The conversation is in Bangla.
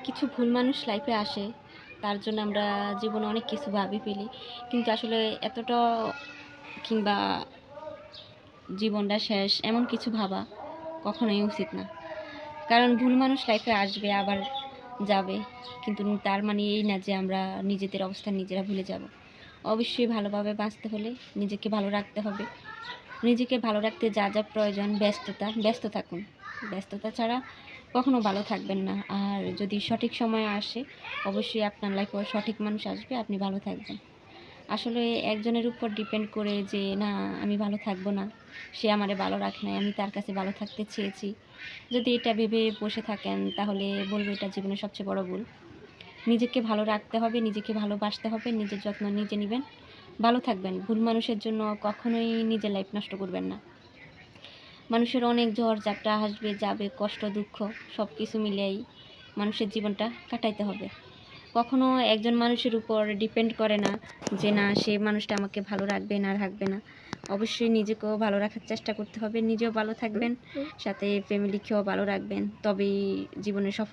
কিছু ভুল মানুষ লাইফে আসে, তার জন্য আমরা জীবনে অনেক কিছু ভাবি ফেলি, কিন্তু আসলে এতটা কিংবা জীবনটা শেষ এমন কিছু ভাবা কখনোই উচিত না। কারণ ভুল মানুষ লাইফে আসবে আবার যাবে, কিন্তু তার মানে এই না যে আমরা নিজেদের অবস্থান নিজেরা ভুলে যাব। অবশ্যই ভালোভাবে বাঁচতে হলে নিজেকে ভালো রাখতে হবে। নিজেকে ভালো রাখতে যা যা প্রয়োজন, ব্যস্ত থাকুন। ব্যস্ততা ছাড়া কখনো ভালো থাকবেন না। আর যদি সঠিক সময় আসে, অবশ্যই আপনার লাইফে সঠিক মানুষ আসবে, আপনি ভালো থাকবেন। আসলে একজনের উপর ডিপেন্ড করে যে না আমি ভালো থাকবো না, সে আমারে ভালো রাখে নাই, আমি তার কাছে ভালো থাকতে চেয়েছি, যদি এটা ভেবে বসে থাকেন তাহলে বলবো এটা জীবনের সবচেয়ে বড় ভুল। নিজেকে ভালো রাখতে হবে, নিজেকে ভালোবাসতে হবে, নিজের যত্ন নিজে নেবেন, ভালো থাকবেন। ভুল মানুষের জন্য কখনোই নিজের লাইফ নষ্ট করবেন না। মানুষের অনেক ঝড় ঝাপটা আসবে যাবে, কষ্ট দুঃখ সব কিছু মিলিয়েই মানুষের জীবনটা কাটাইতে হবে। কখনো একজন মানুষের উপর ডিপেন্ড করে না যে না সে মানুষটা আমাকে ভালো রাখবে না রাখবে না। অবশ্যই নিজেকেও ভালো রাখার চেষ্টা করতে হবে, নিজেও ভালো থাকবেন, সাথে ফ্যামিলিকেও ভালো রাখবেন, তবেই জীবনে সফল